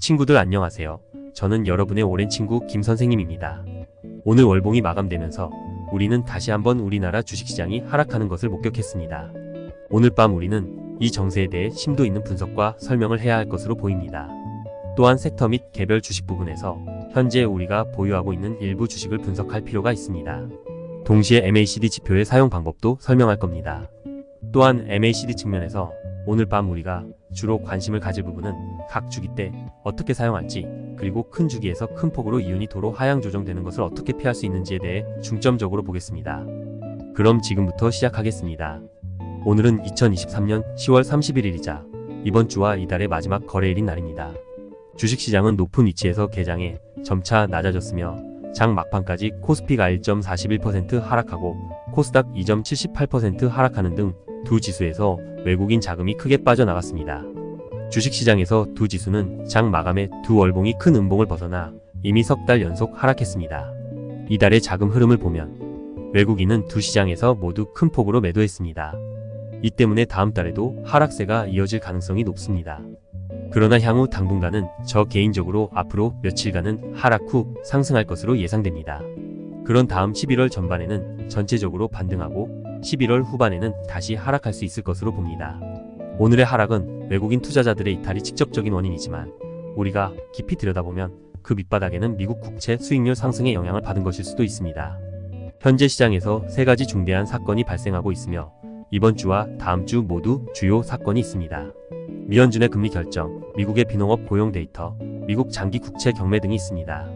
친구들 안녕하세요. 저는 여러분의 오랜 친구 김 선생님입니다. 오늘 월봉이 마감되면서 우리는 다시 한번 우리나라 주식시장이 하락하는 것을 목격했습니다. 오늘 밤 우리는 이 정세에 대해 심도 있는 분석과 설명을 해야 할 것으로 보입니다. 또한 섹터 및 개별 주식 부분에서 현재 우리가 보유하고 있는 일부 주식을 분석할 필요가 있습니다. 동시에 MACD 지표의 사용 방법도 설명할 겁니다. 또한 MACD 측면에서 오늘 밤 우리가 주로 관심을 가질 부분은 각 주기 때 어떻게 사용할지, 그리고 큰 주기에서 큰 폭으로 이윤이 도로 하향 조정되는 것을 어떻게 피할 수 있는지에 대해 중점적으로 보겠습니다. 그럼 지금부터 시작하겠습니다. 오늘은 2023년 10월 31일이자 이번 주와 이달의 마지막 거래일인 날입니다. 주식시장은 높은 위치에서 개장해 점차 낮아졌으며 장 막판까지 코스피가 1.41% 하락하고 코스닥 2.78% 하락하는 등 두 지수에서 외국인 자금이 크게 빠져나갔습니다. 주식시장에서 두 지수는 장 마감에 두 월봉이 큰 음봉을 벗어나 이미 석 달 연속 하락했습니다. 이달의 자금 흐름을 보면 외국인은 두 시장에서 모두 큰 폭으로 매도했습니다. 이 때문에 다음 달에도 하락세가 이어질 가능성이 높습니다. 그러나 향후 당분간은 저 개인적으로 앞으로 며칠간은 하락 후 상승할 것으로 예상됩니다. 그런 다음 11월 전반에는 전체적으로 반등하고 11월 후반에는 다시 하락할 수 있을 것으로 봅니다. 오늘의 하락은 외국인 투자자들의 이탈이 직접적인 원인이지만 우리가 깊이 들여다보면 그 밑바닥에는 미국 국채 수익률 상승의 영향을 받은 것일 수도 있습니다. 현재 시장에서 세 가지 중대한 사건이 발생하고 있으며 이번 주와 다음 주 모두 주요 사건이 있습니다. 미연준의 금리 결정, 미국의 비농업 고용 데이터, 미국 장기 국채 경매 등이 있습니다.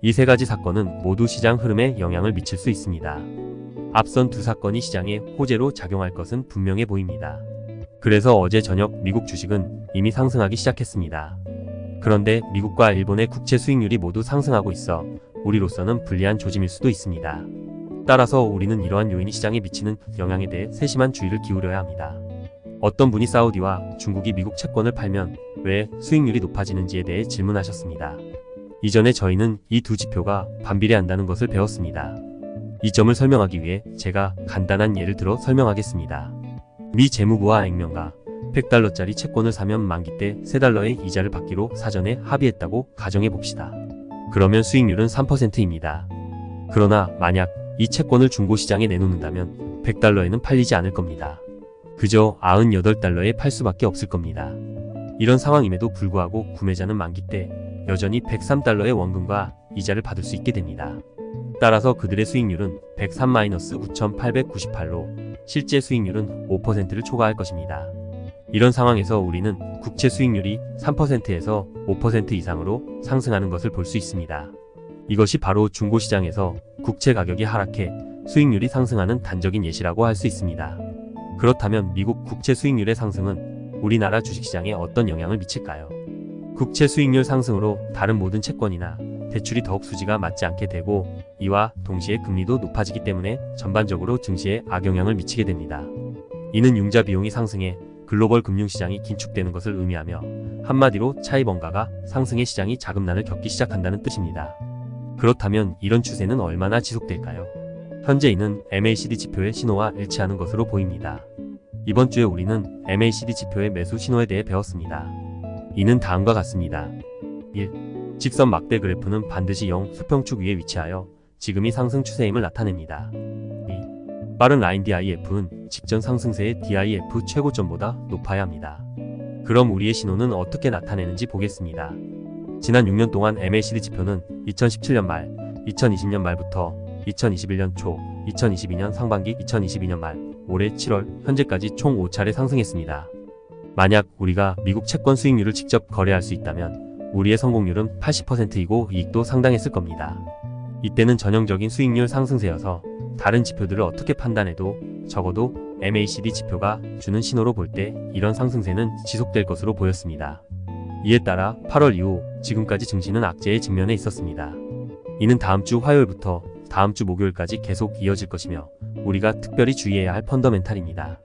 이 세 가지 사건은 모두 시장 흐름에 영향을 미칠 수 있습니다. 앞선 두 사건이 시장에 호재로 작용할 것은 분명해 보입니다. 그래서 어제 저녁 미국 주식은 이미 상승하기 시작했습니다. 그런데 미국과 일본의 국채 수익률이 모두 상승하고 있어 우리로서는 불리한 조짐일 수도 있습니다. 따라서 우리는 이러한 요인이 시장에 미치는 영향에 대해 세심한 주의를 기울여야 합니다. 어떤 분이 사우디와 중국이 미국 채권을 팔면 왜 수익률이 높아지는지에 대해 질문하셨습니다. 이전에 저희는 이 두 지표가 반비례한다는 것을 배웠습니다. 이 점을 설명하기 위해 제가 간단한 예를 들어 설명하겠습니다. 미 재무부와 액면가 100달러짜리 채권을 사면 만기 때 3달러의 이자를 받기로 사전에 합의했다고 가정해 봅시다. 그러면 수익률은 3%입니다. 그러나 만약 이 채권을 중고시장에 내놓는다면 100달러에는 팔리지 않을 겁니다. 그저 98달러에 팔 수밖에 없을 겁니다. 이런 상황임에도 불구하고 구매자는 만기 때 여전히 103달러의 원금과 이자를 받을 수 있게 됩니다. 따라서 그들의 수익률은 103-9,898로 실제 수익률은 5%를 초과할 것입니다. 이런 상황에서 우리는 국채 수익률이 3%에서 5% 이상으로 상승하는 것을 볼 수 있습니다. 이것이 바로 중고시장에서 국채 가격이 하락해 수익률이 상승하는 단적인 예시라고 할 수 있습니다. 그렇다면 미국 국채 수익률의 상승은 우리나라 주식시장에 어떤 영향을 미칠까요? 국채 수익률 상승으로 다른 모든 채권이나 대출이 더욱 수지가 맞지 않게 되고 이와 동시에 금리도 높아지기 때문에 전반적으로 증시에 악영향을 미치게 됩니다. 이는 융자 비용이 상승해 글로벌 금융시장이 긴축되는 것을 의미하며 한마디로 차입원가가 상승해 시장이 자금난을 겪기 시작한다는 뜻입니다. 그렇다면 이런 추세는 얼마나 지속될까요? 현재 이는 MACD 지표의 신호와 일치하는 것으로 보입니다. 이번 주에 우리는 MACD 지표의 매수 신호에 대해 배웠습니다. 이는 다음과 같습니다. 1. 직선 막대 그래프는 반드시 0 수평축 위에 위치하여 지금이 상승 추세임을 나타냅니다. 2. 빠른 라인 DIF는 직전 상승세의 DIF 최고점보다 높아야 합니다. 그럼 우리의 신호는 어떻게 나타내는지 보겠습니다. 지난 6년 동안 MACD 지표는 2017년 말, 2020년 말부터 2021년 초, 2022년 상반기, 2022년 말, 올해 7월, 현재까지 총 5차례 상승했습니다. 만약 우리가 미국 채권 수익률을 직접 거래할 수 있다면 우리의 성공률은 80%이고 이익도 상당했을 겁니다. 이때는 전형적인 수익률 상승세여서 다른 지표들을 어떻게 판단해도 적어도 MACD 지표가 주는 신호로 볼 때 이런 상승세는 지속될 것으로 보였습니다. 이에 따라 8월 이후 지금까지 증시는 악재에 직면해 있었습니다. 이는 다음 주 화요일부터 다음 주 목요일까지 계속 이어질 것이며 우리가 특별히 주의해야 할 펀더멘탈입니다.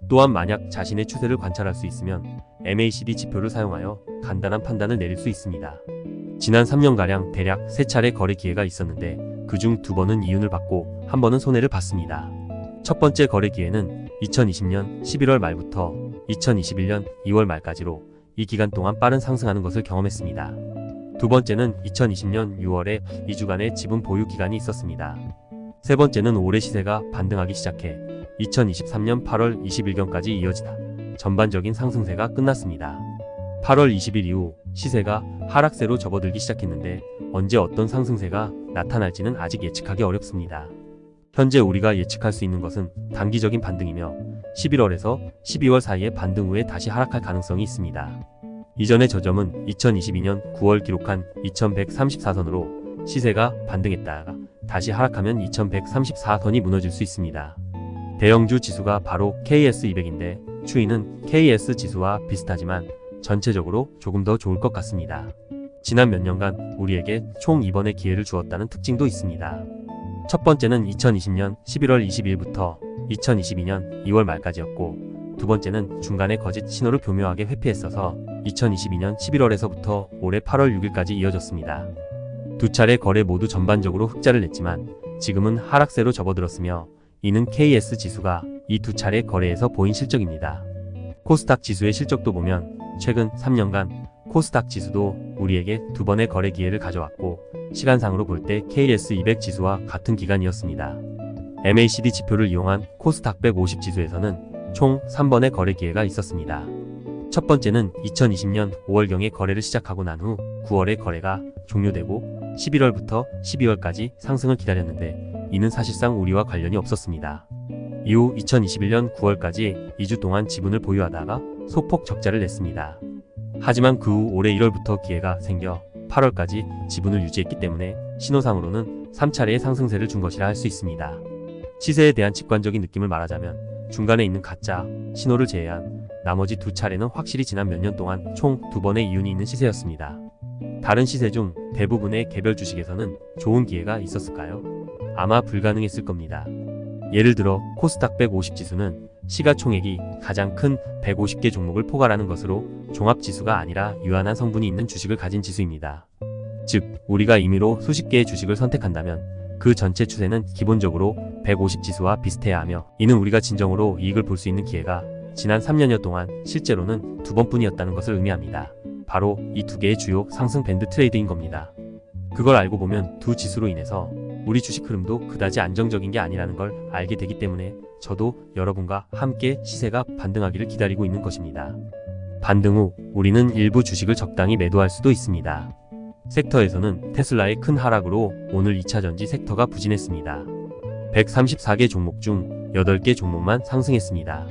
또한 만약 자신의 추세를 관찰할 수 있으면 MACD 지표를 사용하여 간단한 판단을 내릴 수 있습니다. 지난 3년가량 대략 3차례 거래 기회가 있었는데 그중 2번은 이윤을 받고 1번은 손해를 봤습니다. 첫 번째 거래 기회는 2020년 11월 말부터 2021년 2월 말까지로 이 기간 동안 빠른 상승하는 것을 경험했습니다. 두 번째는 2020년 6월에 2주간의 지분 보유 기간이 있었습니다. 세 번째는 올해 시세가 반등하기 시작해 2023년 8월 20일경까지 이어지다 전반적인 상승세가 끝났습니다. 8월 20일 이후 시세가 하락세로 접어들기 시작했는데 언제 어떤 상승세가 나타날지는 아직 예측하기 어렵습니다. 현재 우리가 예측할 수 있는 것은 단기적인 반등이며 11월에서 12월 사이에 반등 후에 다시 하락할 가능성이 있습니다. 이전의 저점은 2022년 9월 기록한 2134선으로 시세가 반등했다가 다시 하락하면 2134선이 무너질 수 있습니다. 대형주 지수가 바로 KS200인데 추이는 KS 지수와 비슷하지만 전체적으로 조금 더 좋을 것 같습니다. 지난 몇 년간 우리에게 총 2번의 기회를 주었다는 특징도 있습니다. 첫 번째는 2020년 11월 20일부터 2022년 2월 말까지였고, 두 번째는 중간에 거짓 신호를 교묘하게 회피했어서 2022년 11월에서부터 올해 8월 6일까지 이어졌습니다. 두 차례 거래 모두 전반적으로 흑자를 냈지만 지금은 하락세로 접어들었으며 이는 KS 지수가 이 두 차례 거래에서 보인 실적입니다. 코스닥 지수의 실적도 보면 최근 3년간 코스닥 지수도 우리에게 두 번의 거래 기회를 가져왔고 시간상으로 볼 때 KS200 지수와 같은 기간이었습니다. MACD 지표를 이용한 코스닥 150 지수에서는 총 3번의 거래 기회가 있었습니다. 첫 번째는 2020년 5월경에 거래를 시작하고 난 후 9월에 거래가 종료되고 11월부터 12월까지 상승을 기다렸는데 이는 사실상 우리와 관련이 없었습니다. 이후 2021년 9월까지 2주 동안 지분을 보유하다가 소폭 적자를 냈습니다. 하지만 그 후 올해 1월부터 기회가 생겨 8월까지 지분을 유지했기 때문에 신호상으로는 3차례의 상승세를 준 것이라 할 수 있습니다. 시세에 대한 직관적인 느낌을 말하자면 중간에 있는 가짜 신호를 제외한 나머지 두 차례는 확실히 지난 몇 년 동안 총 2번의 이윤이 있는 시세였습니다. 다른 시세 중 대부분의 개별 주식에서는 좋은 기회가 있었을까요? 아마 불가능했을 겁니다. 예를 들어 코스닥 150 지수는 시가총액이 가장 큰 150개 종목을 포괄하는 것으로 종합지수가 아니라 유한한 성분이 있는 주식을 가진 지수입니다. 즉, 우리가 임의로 수십 개의 주식을 선택한다면 그 전체 추세는 기본적으로 150 지수와 비슷해야 하며 이는 우리가 진정으로 이익을 볼 수 있는 기회가 지난 3년여 동안 실제로는 2번뿐이었다는 것을 의미합니다. 바로 이 두 개의 주요 상승 밴드 트레이드인 겁니다. 그걸 알고 보면 두 지수로 인해서 우리 주식 흐름도 그다지 안정적인 게 아니라는 걸 알게 되기 때문에 저도 여러분과 함께 시세가 반등하기를 기다리고 있는 것입니다. 반등 후 우리는 일부 주식을 적당히 매도할 수도 있습니다. 섹터에서는 테슬라의 큰 하락으로 오늘 2차전지 섹터가 부진했습니다. 134개 종목 중 8개 종목만 상승했습니다.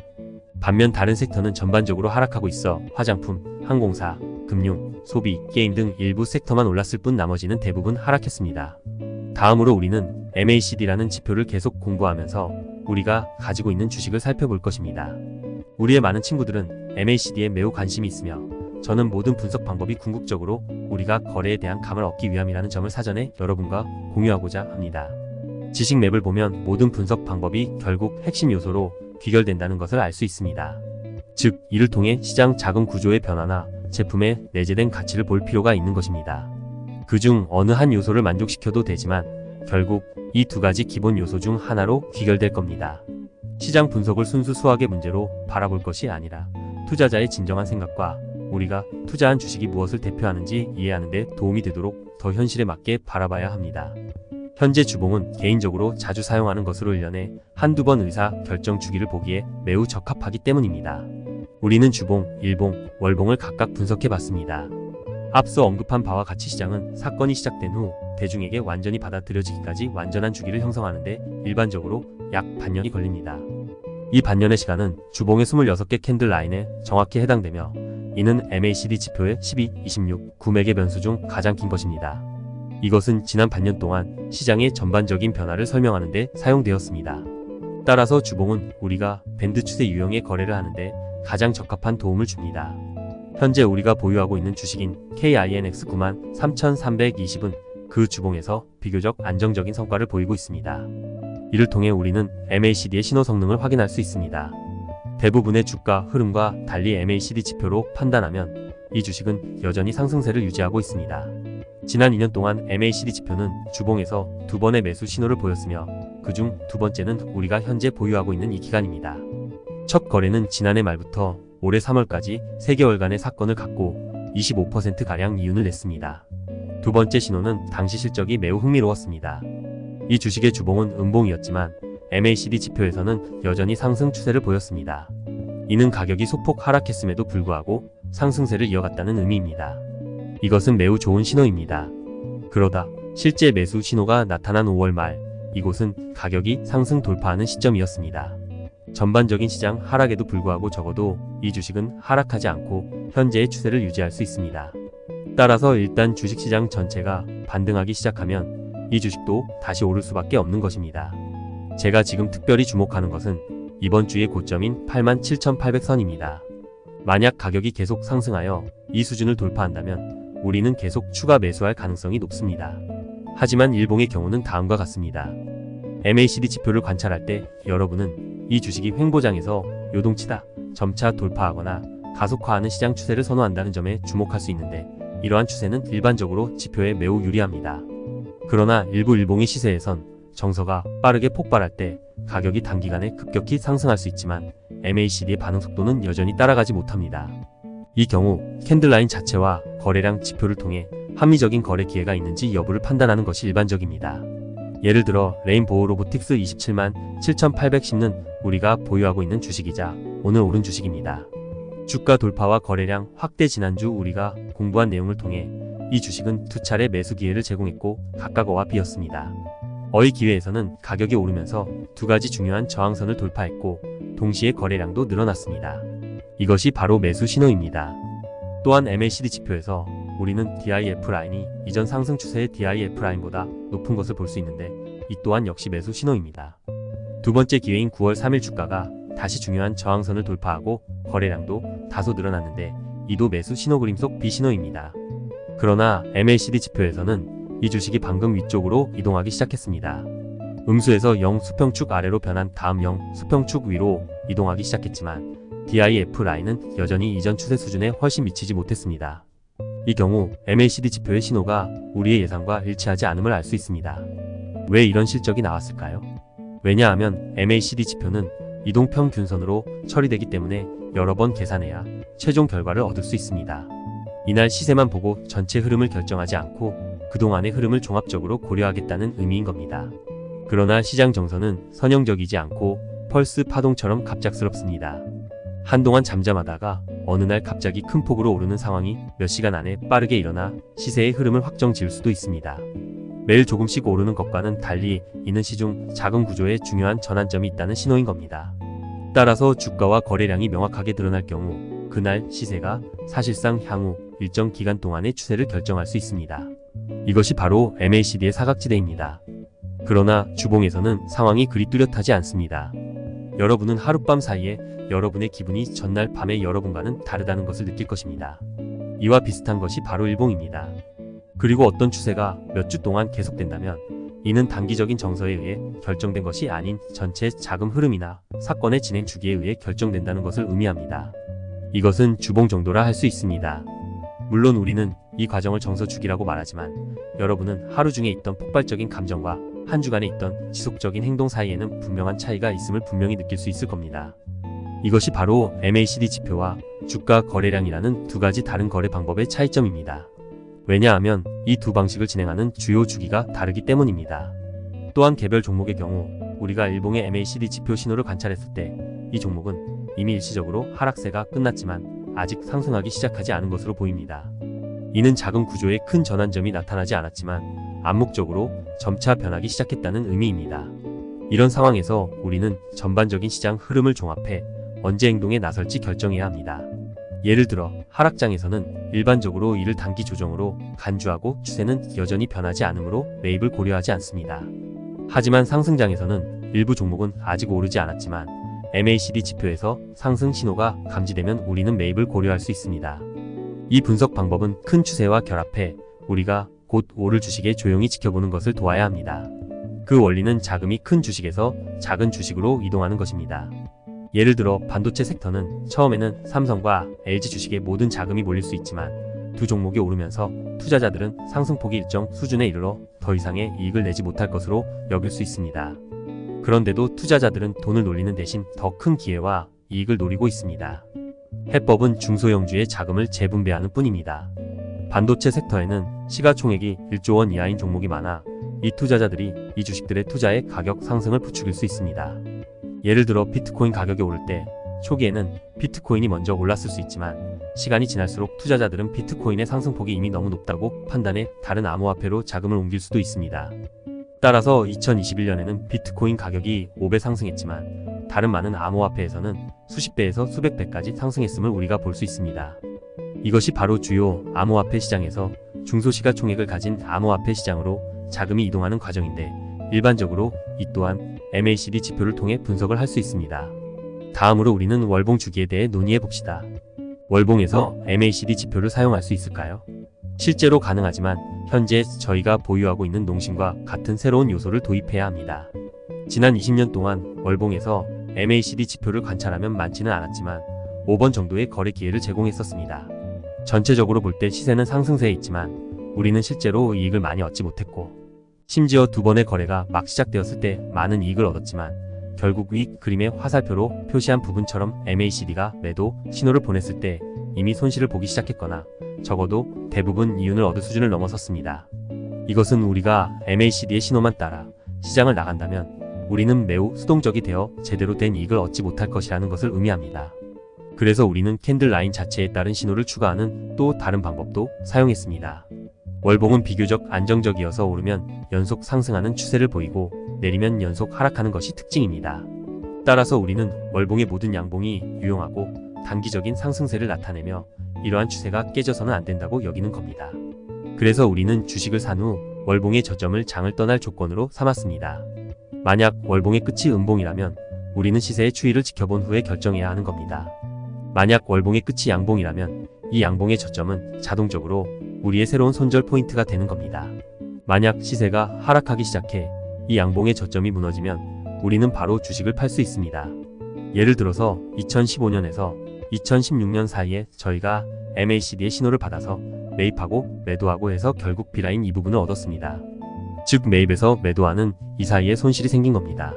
반면 다른 섹터는 전반적으로 하락하고 있어 화장품, 항공사, 금융, 소비, 게임 등 일부 섹터만 올랐을 뿐 나머지는 대부분 하락했습니다. 다음으로 우리는 MACD라는 지표를 계속 공부하면서 우리가 가지고 있는 주식을 살펴볼 것입니다. 우리의 많은 친구들은 MACD에 매우 관심이 있으며 저는 모든 분석 방법이 궁극적으로 우리가 거래에 대한 감을 얻기 위함이라는 점을 사전에 여러분과 공유하고자 합니다. 지식 맵을 보면 모든 분석 방법이 결국 핵심 요소로 귀결된다는 것을 알 수 있습니다. 즉, 이를 통해 시장 자금 구조의 변화나 제품의 내재된 가치를 볼 필요가 있는 것입니다. 그중 어느 한 요소를 만족시켜도 되지만 결국 이 두 가지 기본 요소 중 하나로 귀결될 겁니다. 시장 분석을 순수 수학의 문제로 바라볼 것이 아니라 투자자의 진정한 생각과 우리가 투자한 주식이 무엇을 대표하는지 이해하는 데 도움이 되도록 더 현실에 맞게 바라봐야 합니다. 현재 주봉은 개인적으로 자주 사용하는 것으로 1년에 한두 번 의사 결정 주기를 보기에 매우 적합하기 때문입니다. 우리는 주봉, 일봉, 월봉을 각각 분석해 봤습니다. 앞서 언급한 바와 같이 시장은 사건이 시작된 후 대중에게 완전히 받아들여지기까지 완전한 주기를 형성하는데 일반적으로 약 반년이 걸립니다. 이 반년의 시간은 주봉의 26개 캔들 라인에 정확히 해당되며 이는 MACD 지표의 12, 26, 9맥의 변수 중 가장 긴 것입니다. 이것은 지난 반년 동안 시장의 전반적인 변화를 설명하는 데 사용되었습니다. 따라서 주봉은 우리가 밴드 추세 유형의 거래를 하는데 가장 적합한 도움을 줍니다. 현재 우리가 보유하고 있는 주식인 KINX 93,320은 그 주봉에서 비교적 안정적인 성과를 보이고 있습니다. 이를 통해 우리는 MACD의 신호 성능을 확인할 수 있습니다. 대부분의 주가 흐름과 달리 MACD 지표로 판단하면 이 주식은 여전히 상승세를 유지하고 있습니다. 지난 2년 동안 MACD 지표는 주봉에서 2번의 매수 신호를 보였으며 그중 두 번째는 우리가 현재 보유하고 있는 이 기간입니다. 첫 거래는 지난해 말부터 올해 3월까지 3개월간의 사건을 갖고 25%가량 이윤을 냈습니다. 두 번째 신호는 당시 실적이 매우 흥미로웠습니다. 이 주식의 주봉은 음봉이었지만 MACD 지표에서는 여전히 상승 추세를 보였습니다. 이는 가격이 소폭 하락했음에도 불구하고 상승세를 이어갔다는 의미입니다. 이것은 매우 좋은 신호입니다. 그러다 실제 매수 신호가 나타난 5월 말, 이곳은 가격이 상승 돌파하는 시점이었습니다. 전반적인 시장 하락에도 불구하고 적어도 이 주식은 하락하지 않고 현재의 추세를 유지할 수 있습니다. 따라서 일단 주식시장 전체가 반등하기 시작하면 이 주식도 다시 오를 수밖에 없는 것입니다. 제가 지금 특별히 주목하는 것은 이번 주의 고점인 87,800선입니다. 만약 가격이 계속 상승하여 이 수준을 돌파한다면 우리는 계속 추가 매수할 가능성이 높습니다. 하지만 일봉의 경우는 다음과 같습니다. MACD 지표를 관찰할 때 여러분은 이 주식이 횡보장에서 요동치다 점차 돌파하거나 가속화하는 시장 추세를 선호한다는 점에 주목할 수 있는데, 이러한 추세는 일반적으로 지표에 매우 유리합니다. 그러나 일부 일봉의 시세에선 정서가 빠르게 폭발할 때 가격이 단기간에 급격히 상승할 수 있지만 MACD의 반응 속도는 여전히 따라가지 못합니다. 이 경우 캔들라인 자체와 거래량 지표를 통해 합리적인 거래 기회가 있는지 여부를 판단하는 것이 일반적입니다. 예를 들어 레인보우 로보틱스 27만 7,810는 우리가 보유하고 있는 주식이자 오늘 오른 주식입니다. 주가 돌파와 거래량 확대. 지난주 우리가 공부한 내용을 통해 이 주식은 두 차례 매수 기회를 제공했고 각각 O와 B였습니다. O의 기회에서는 가격이 오르면서 두 가지 중요한 저항선을 돌파했고 동시에 거래량도 늘어났습니다. 이것이 바로 매수 신호입니다. 또한 MACD 지표에서 우리는 DIF 라인이 이전 상승 추세의 DIF 라인보다 높은 것을 볼 수 있는데, 이 또한 역시 매수 신호입니다. 두 번째 기회인 9월 3일 주가가 다시 중요한 저항선을 돌파하고 거래량도 다소 늘어났는데 이도 매수 신호 그림 속 B 신호입니다. 그러나 MACD 지표에서는 이 주식이 방금 위쪽으로 이동하기 시작했습니다. 음수에서 0 수평축 아래로 변한 다음 0 수평축 위로 이동하기 시작했지만 DIF 라인은 여전히 이전 추세 수준에 훨씬 미치지 못했습니다. 이 경우 MACD 지표의 신호가 우리의 예상과 일치하지 않음을 알 수 있습니다. 왜 이런 실적이 나왔을까요? 왜냐하면 MACD 지표는 이동평균선으로 처리되기 때문에 여러 번 계산해야 최종 결과를 얻을 수 있습니다. 이날 시세만 보고 전체 흐름을 결정하지 않고 그동안의 흐름을 종합적으로 고려하겠다는 의미인 겁니다. 그러나 시장 정서는 선형적이지 않고 펄스 파동처럼 갑작스럽습니다. 한동안 잠잠하다가 어느 날 갑자기 큰 폭으로 오르는 상황이 몇 시간 안에 빠르게 일어나 시세의 흐름을 확정 지을 수도 있습니다. 매일 조금씩 오르는 것과는 달리 이는 시중 자금 구조에 중요한 전환점이 있다는 신호인 겁니다. 따라서 주가와 거래량이 명확하게 드러날 경우 그날 시세가 사실상 향후 일정 기간 동안의 추세를 결정할 수 있습니다. 이것이 바로 MACD의 사각지대입니다. 그러나 주봉에서는 상황이 그리 뚜렷하지 않습니다. 여러분은 하룻밤 사이에 여러분의 기분이 전날 밤의 여러분과는 다르다는 것을 느낄 것입니다. 이와 비슷한 것이 바로 일봉입니다. 그리고 어떤 추세가 몇 주 동안 계속된다면 이는 단기적인 정서에 의해 결정된 것이 아닌 전체 자금 흐름이나 사건의 진행 주기에 의해 결정된다는 것을 의미합니다. 이것은 주봉 정도라 할 수 있습니다. 물론 우리는 이 과정을 정서 주기라고 말하지만 여러분은 하루 중에 있던 폭발적인 감정과 한 주간에 있던 지속적인 행동 사이에는 분명한 차이가 있음을 분명히 느낄 수 있을 겁니다. 이것이 바로 MACD 지표와 주가 거래량이라는 두 가지 다른 거래 방법의 차이점입니다. 왜냐하면 이 두 방식을 진행하는 주요 주기가 다르기 때문입니다. 또한 개별 종목의 경우 우리가 일봉의 MACD 지표 신호를 관찰했을 때 이 종목은 이미 일시적으로 하락세가 끝났지만 아직 상승하기 시작하지 않은 것으로 보입니다. 이는 자금 구조에 큰 전환점이 나타나지 않았지만 암묵적으로 점차 변하기 시작했다는 의미입니다. 이런 상황에서 우리는 전반적인 시장 흐름을 종합해 언제 행동에 나설지 결정해야 합니다. 예를 들어 하락장에서는 일반적으로 이를 단기 조정으로 간주하고 추세는 여전히 변하지 않으므로 매입을 고려하지 않습니다. 하지만 상승장에서는 일부 종목은 아직 오르지 않았지만 MACD 지표에서 상승 신호가 감지되면 우리는 매입을 고려할 수 있습니다. 이 분석 방법은 큰 추세와 결합해 우리가 곧 오를 주식에 조용히 지켜보는 것을 도와야 합니다. 그 원리는 자금이 큰 주식에서 작은 주식으로 이동하는 것입니다. 예를 들어 반도체 섹터는 처음에는 삼성과 LG 주식에 모든 자금이 몰릴 수 있지만 두 종목이 오르면서 투자자들은 상승폭이 일정 수준에 이르러 더 이상의 이익을 내지 못할 것으로 여길 수 있습니다. 그런데도 투자자들은 돈을 놀리는 대신 더 큰 기회와 이익을 노리고 있습니다. 해법은 중소형주의 자금을 재분배하는 뿐입니다. 반도체 섹터에는 시가총액이 1조 원 이하인 종목이 많아 이 투자자들이 이 주식들의 투자의 가격 상승을 부추길 수 있습니다. 예를 들어 비트코인 가격이 오를 때 초기에는 비트코인이 먼저 올랐을 수 있지만 시간이 지날수록 투자자들은 비트코인의 상승폭이 이미 너무 높다고 판단해 다른 암호화폐로 자금을 옮길 수도 있습니다. 따라서 2021년에는 비트코인 가격이 5배 상승했지만 다른 많은 암호화폐에서는 수십 배에서 수백 배까지 상승했음을 우리가 볼 수 있습니다. 이것이 바로 주요 암호화폐 시장에서 중소시가총액을 가진 암호화폐 시장으로 자금이 이동하는 과정인데 일반적으로 이 또한 MACD 지표를 통해 분석을 할 수 있습니다. 다음으로 우리는 월봉 주기에 대해 논의해 봅시다. 월봉에서 MACD 지표를 사용할 수 있을까요? 실제로 가능하지만 현재 저희가 보유하고 있는 농심과 같은 새로운 요소를 도입해야 합니다. 지난 20년 동안 월봉에서 MACD 지표를 관찰하면 많지는 않았지만 5번 정도의 거래 기회를 제공했었습니다. 전체적으로 볼 때 시세는 상승세에 있지만 우리는 실제로 이익을 많이 얻지 못했고 심지어 2번의 거래가 막 시작되었을 때 많은 이익을 얻었지만 결국 위 그림의 화살표로 표시한 부분처럼 MACD가 매도 신호를 보냈을 때 이미 손실을 보기 시작했거나 적어도 대부분 이윤을 얻을 수준을 넘어섰습니다. 이것은 우리가 MACD의 신호만 따라 시장을 나간다면 우리는 매우 수동적이 되어 제대로 된 이익을 얻지 못할 것이라는 것을 의미합니다. 그래서 우리는 캔들 라인 자체에 따른 신호를 추가하는 또 다른 방법도 사용했습니다. 월봉은 비교적 안정적이어서 오르면 연속 상승하는 추세를 보이고 내리면 연속 하락하는 것이 특징입니다. 따라서 우리는 월봉의 모든 양봉이 유용하고 단기적인 상승세를 나타내며 이러한 추세가 깨져서는 안 된다고 여기는 겁니다. 그래서 우리는 주식을 산 후 월봉의 저점을 장을 떠날 조건으로 삼았습니다. 만약 월봉의 끝이 음봉이라면 우리는 시세의 추이를 지켜본 후에 결정해야 하는 겁니다. 만약 월봉의 끝이 양봉이라면 이 양봉의 저점은 자동적으로 우리의 새로운 손절 포인트가 되는 겁니다. 만약 시세가 하락하기 시작해 이 양봉의 저점이 무너지면 우리는 바로 주식을 팔 수 있습니다. 예를 들어서 2015년에서 2016년 사이에 저희가 MACD의 신호를 받아서 매입하고 매도하고 해서 결국 B라인 이 부분을 얻었습니다. 즉 매입에서 매도하는 이 사이에 손실이 생긴 겁니다.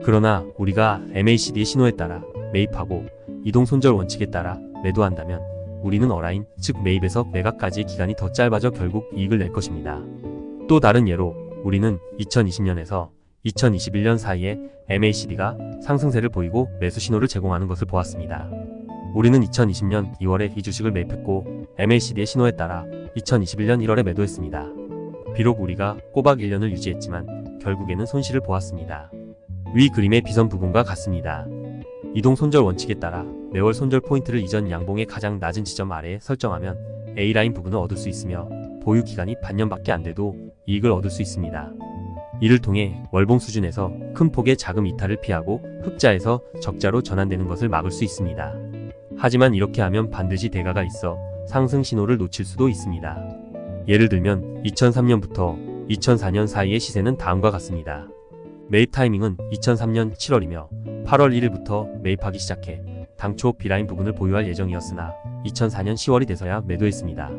그러나 우리가 MACD의 신호에 따라 매입하고 이동 손절 원칙에 따라 매도한다면 우리는 어라인, 즉 매입에서 매각까지의 기간이 더 짧아져 결국 이익을 낼 것입니다. 또 다른 예로 우리는 2020년에서 2021년 사이에 MACD가 상승세를 보이고 매수 신호를 제공하는 것을 보았습니다. 우리는 2020년 2월에 이 주식을 매입했고 MACD의 신호에 따라 2021년 1월에 매도했습니다. 비록 우리가 꼬박 1년을 유지했지만 결국에는 손실을 보았습니다. 위 그림의 비선 부분과 같습니다. 이동 손절 원칙에 따라 매월 손절 포인트를 이전 양봉의 가장 낮은 지점 아래에 설정하면 A라인 부분을 얻을 수 있으며 보유 기간이 반년밖에 안 돼도 이익을 얻을 수 있습니다. 이를 통해 월봉 수준에서 큰 폭의 자금 이탈을 피하고 흑자에서 적자로 전환되는 것을 막을 수 있습니다. 하지만 이렇게 하면 반드시 대가가 있어 상승 신호를 놓칠 수도 있습니다. 예를 들면 2003년부터 2004년 사이의 시세는 다음과 같습니다. 매입 타이밍은 2003년 7월이며 8월 1일부터 매입하기 시작해 당초 B라인 부분을 보유할 예정이었으나 2004년 10월이 돼서야 매도했습니다.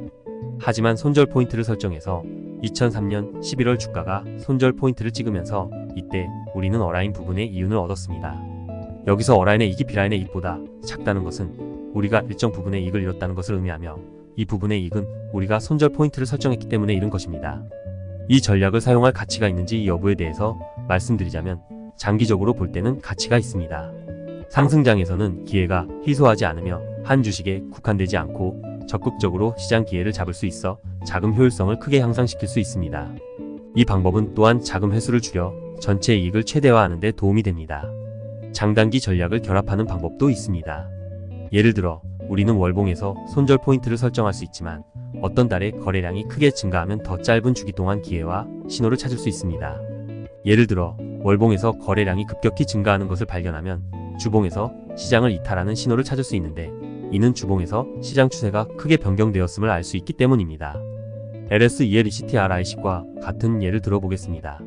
하지만 손절 포인트를 설정해서 2003년 11월 주가가 손절 포인트를 찍으면서 이때 우리는 어라인 부분의 이윤을 얻었습니다. 여기서 어라인의 이익이 B라인의 이익보다 작다는 것은 우리가 일정 부분의 이익을 잃었다는 것을 의미하며 이 부분의 이익은 우리가 손절 포인트를 설정했기 때문에 잃은 것입니다. 이 전략을 사용할 가치가 있는지 여부에 대해서 말씀드리자면 장기적으로 볼 때는 가치가 있습니다. 상승장에서는 기회가 희소하지 않으며 한 주식에 국한되지 않고 적극적으로 시장 기회를 잡을 수 있어 자금 효율성을 크게 향상시킬 수 있습니다. 이 방법은 또한 자금 회수를 줄여 전체 이익을 최대화하는 데 도움이 됩니다. 장단기 전략을 결합하는 방법도 있습니다. 예를 들어 우리는 월봉에서 손절 포인트를 설정할 수 있지만 어떤 달에 거래량이 크게 증가하면 더 짧은 주기 동안 기회와 신호를 찾을 수 있습니다. 예를 들어 월봉에서 거래량이 급격히 증가하는 것을 발견하면 주봉에서 시장을 이탈하는 신호를 찾을 수 있는데 이는 주봉에서 시장 추세가 크게 변경되었음을 알 수 있기 때문입니다. LSELECTRIC과 같은 예를 들어보겠습니다.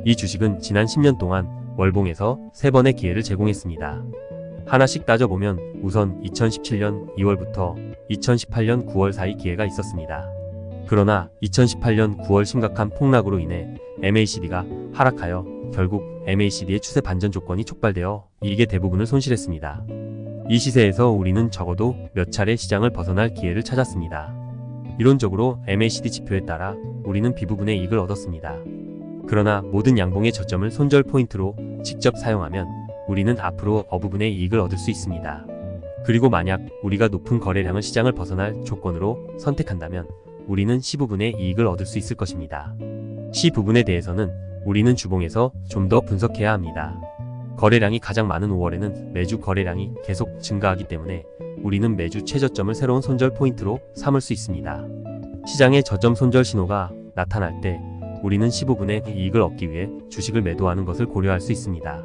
이 주식은 지난 10년 동안 월봉에서 3번의 기회를 제공했습니다. 하나씩 따져보면 우선 2017년 2월부터 2018년 9월 사이 기회가 있었습니다. 그러나 2018년 9월 심각한 폭락으로 인해 MACD가 하락하여 결국 MACD의 추세 반전 조건이 촉발되어 이익의 대부분을 손실했습니다. 이 시세에서 우리는 적어도 몇 차례 시장을 벗어날 기회를 찾았습니다. 이론적으로 MACD 지표에 따라 우리는 B부분의 이익을 얻었습니다. 그러나 모든 양봉의 저점을 손절 포인트로 직접 사용하면 우리는 앞으로 어부분의 이익을 얻을 수 있습니다. 그리고 만약 우리가 높은 거래량을 시장을 벗어날 조건으로 선택한다면 우리는 C부분의 이익을 얻을 수 있을 것입니다. C부분에 대해서는 우리는 주봉에서 좀 더 분석해야 합니다. 거래량이 가장 많은 5월에는 매주 거래량이 계속 증가하기 때문에 우리는 매주 최저점을 새로운 손절 포인트로 삼을 수 있습니다. 시장의 저점 손절 신호가 나타날 때 우리는 C부분의 이익을 얻기 위해 주식을 매도하는 것을 고려할 수 있습니다.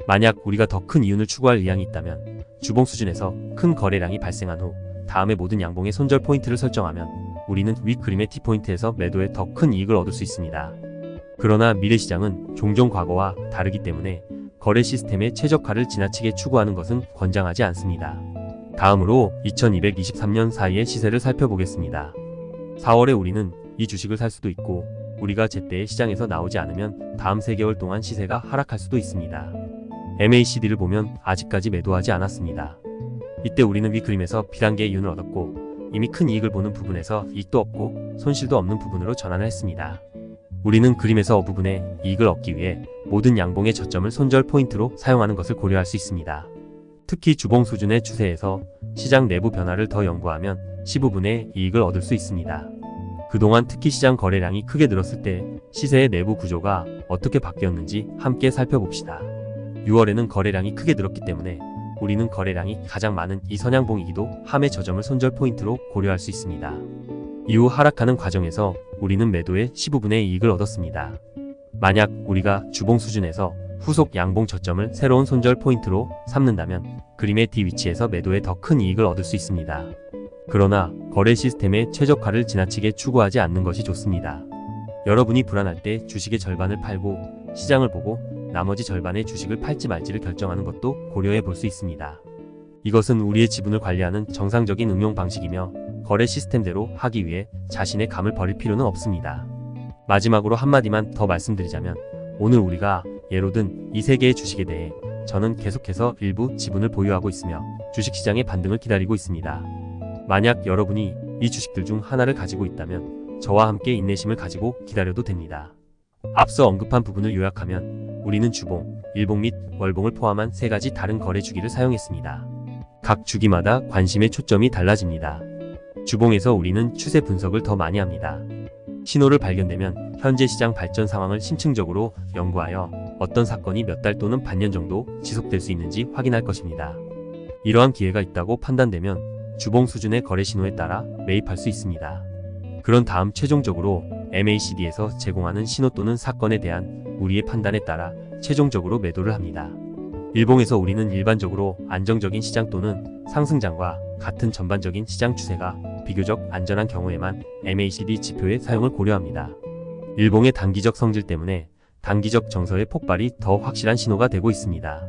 만약 우리가 더 큰 이윤을 추구할 의향이 있다면 주봉 수준에서 큰 거래량이 발생한 후 다음에 모든 양봉의 손절 포인트를 설정하면 우리는 윗 그림의 T포인트에서 매도에 더 큰 이익을 얻을 수 있습니다. 그러나 미래시장은 종종 과거와 다르기 때문에 거래 시스템의 최저가를 지나치게 추구하는 것은 권장하지 않습니다. 다음으로 2223년 사이의 시세를 살펴보겠습니다. 4월에 우리는 이 주식을 살 수도 있고 우리가 제때에 시장에서 나오지 않으면 다음 3개월 동안 시세가 하락할 수도 있습니다. MACD를 보면 아직까지 매도하지 않았습니다. 이때 우리는 위 그림에서 B단계의 이윤을 얻었고 이미 큰 이익을 보는 부분에서 이익도 없고 손실도 없는 부분으로 전환을 했습니다. 우리는 그림에서 부분의 이익을 얻기 위해 모든 양봉의 저점을 손절 포인트로 사용하는 것을 고려할 수 있습니다. 특히 주봉 수준의 추세에서 시장 내부 변화를 더 연구하면 C부분의 이익을 얻을 수 있습니다. 그동안 특히 시장 거래량이 크게 늘었을 때 시세의 내부 구조가 어떻게 바뀌었는지 함께 살펴봅시다. 6월에는 거래량이 크게 늘었기 때문에 우리는 거래량이 가장 많은 이 선양봉이기도 함의 저점을 손절 포인트로 고려할 수 있습니다. 이후 하락하는 과정에서 우리는 매도의 C부분의 이익을 얻었습니다. 만약 우리가 주봉 수준에서 후속 양봉 저점을 새로운 손절 포인트로 삼는다면 그림의 D 위치에서 매도에 더 큰 이익을 얻을 수 있습니다. 그러나 거래 시스템의 최저가를 지나치게 추구하지 않는 것이 좋습니다. 여러분이 불안할 때 주식의 절반을 팔고 시장을 보고 나머지 절반의 주식을 팔지 말지를 결정하는 것도 고려해 볼 수 있습니다. 이것은 우리의 지분을 관리하는 정상적인 응용 방식이며 거래 시스템대로 하기 위해 자신의 감을 버릴 필요는 없습니다. 마지막으로 한마디만 더 말씀드리자면 오늘 우리가 예로 든 이 3개의 주식에 대해 저는 계속해서 일부 지분을 보유하고 있으며 주식시장의 반등을 기다리고 있습니다. 만약 여러분이 이 주식들 중 하나를 가지고 있다면 저와 함께 인내심을 가지고 기다려도 됩니다. 앞서 언급한 부분을 요약하면 우리는 주봉, 일봉 및 월봉을 포함한 3가지 다른 거래 주기를 사용했습니다. 각 주기마다 관심의 초점이 달라집니다. 주봉에서 우리는 추세 분석을 더 많이 합니다. 신호를 발견되면 현재 시장 발전 상황을 심층적으로 연구하여 어떤 사건이 몇 달 또는 반년 정도 지속될 수 있는지 확인할 것입니다. 이러한 기회가 있다고 판단되면 주봉 수준의 거래 신호에 따라 매입할 수 있습니다. 그런 다음 최종적으로 MACD에서 제공하는 신호 또는 사건에 대한 우리의 판단에 따라 최종적으로 매도를 합니다. 일봉에서 우리는 일반적으로 안정적인 시장 또는 상승장과 같은 전반적인 시장 추세가 비교적 안전한 경우에만 MACD 지표의 사용을 고려합니다. 일봉의 단기적 성질 때문에 단기적 정서의 폭발이 더 확실한 신호가 되고 있습니다.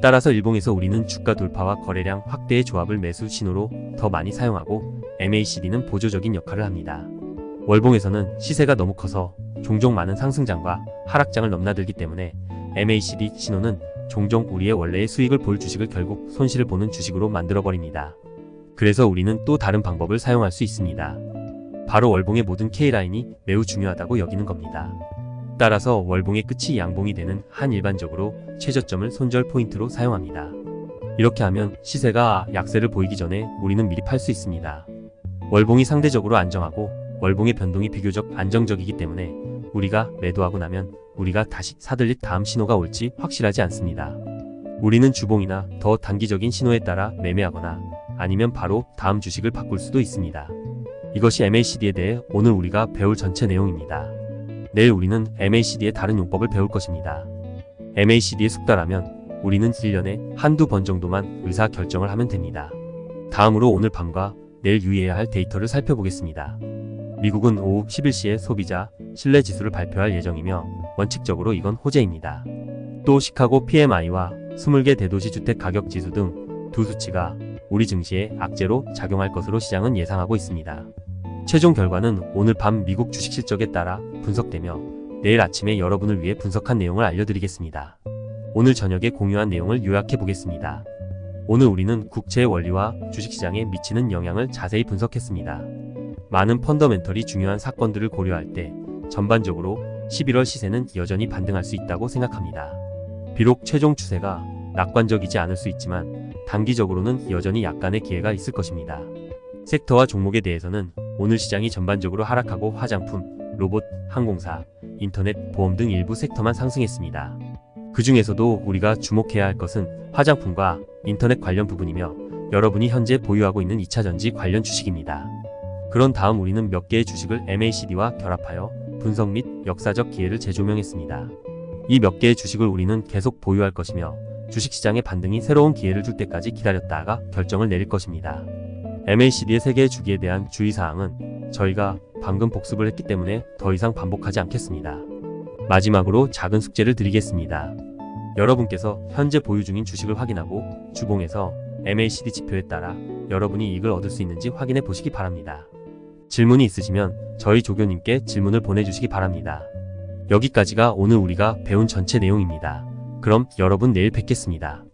따라서 일봉에서 우리는 주가 돌파와 거래량 확대의 조합을 매수 신호로 더 많이 사용하고 MACD는 보조적인 역할을 합니다. 월봉에서는 시세가 너무 커서 종종 많은 상승장과 하락장을 넘나들기 때문에 MACD 신호는 종종 우리의 원래의 수익을 볼 주식을 결국 손실을 보는 주식으로 만들어버립니다. 그래서 우리는 또 다른 방법을 사용할 수 있습니다. 바로 월봉의 모든 K라인이 매우 중요하다고 여기는 겁니다. 따라서 월봉의 끝이 양봉이 되는 한 일반적으로 최저점을 손절 포인트로 사용합니다. 이렇게 하면 시세가 약세를 보이기 전에 우리는 미리 팔 수 있습니다. 월봉이 상대적으로 안정하고 월봉의 변동이 비교적 안정적이기 때문에 우리가 매도하고 나면 우리가 다시 사들릴 다음 신호가 올지 확실하지 않습니다. 우리는 주봉이나 더 단기적인 신호에 따라 매매하거나 아니면 바로 다음 주식을 바꿀 수도 있습니다. 이것이 MACD에 대해 오늘 우리가 배울 전체 내용입니다. 내일 우리는 MACD의 다른 용법을 배울 것입니다. MACD에 숙달하면 우리는 1년에 한두 번 정도만 의사 결정을 하면 됩니다. 다음으로 오늘 밤과 내일 유의해야 할 데이터를 살펴보겠습니다. 미국은 오후 11시에 소비자 신뢰지수를 발표할 예정이며 원칙적으로 이건 호재입니다. 또 시카고 PMI와 20개 대도시 주택 가격 지수 등 두 수치가 우리 증시에 악재로 작용할 것으로 시장은 예상하고 있습니다. 최종 결과는 오늘 밤 미국 주식 실적에 따라 분석되며 내일 아침에 여러분을 위해 분석한 내용을 알려드리겠습니다. 오늘 저녁에 공유한 내용을 요약해 보겠습니다. 오늘 우리는 국채의 원리와 주식시장에 미치는 영향을 자세히 분석했습니다. 많은 펀더멘털이 중요한 사건들을 고려할 때 전반적으로 11월 시세는 여전히 반등할 수 있다고 생각합니다. 비록 최종 추세가 낙관적이지 않을 수 있지만 단기적으로는 여전히 약간의 기회가 있을 것입니다. 섹터와 종목에 대해서는 오늘 시장이 전반적으로 하락하고 화장품, 로봇, 항공사, 인터넷, 보험 등 일부 섹터만 상승했습니다. 그 중에서도 우리가 주목해야 할 것은 화장품과 인터넷 관련 부분이며 여러분이 현재 보유하고 있는 2차전지 관련 주식입니다. 그런 다음 우리는 몇 개의 주식을 MACD와 결합하여 분석 및 역사적 기회를 재조명했습니다. 이 몇 개의 주식을 우리는 계속 보유할 것이며 주식시장의 반등이 새로운 기회를 줄 때까지 기다렸다가 결정을 내릴 것입니다. MACD의 3개의 주기에 대한 주의사항은 저희가 방금 복습을 했기 때문에 더 이상 반복하지 않겠습니다. 마지막으로 작은 숙제를 드리겠습니다. 여러분께서 현재 보유 중인 주식을 확인하고 주봉에서 MACD 지표에 따라 여러분이 이익을 얻을 수 있는지 확인해 보시기 바랍니다. 질문이 있으시면 저희 조교님께 질문을 보내주시기 바랍니다. 여기까지가 오늘 우리가 배운 전체 내용입니다. 그럼 여러분 내일 뵙겠습니다.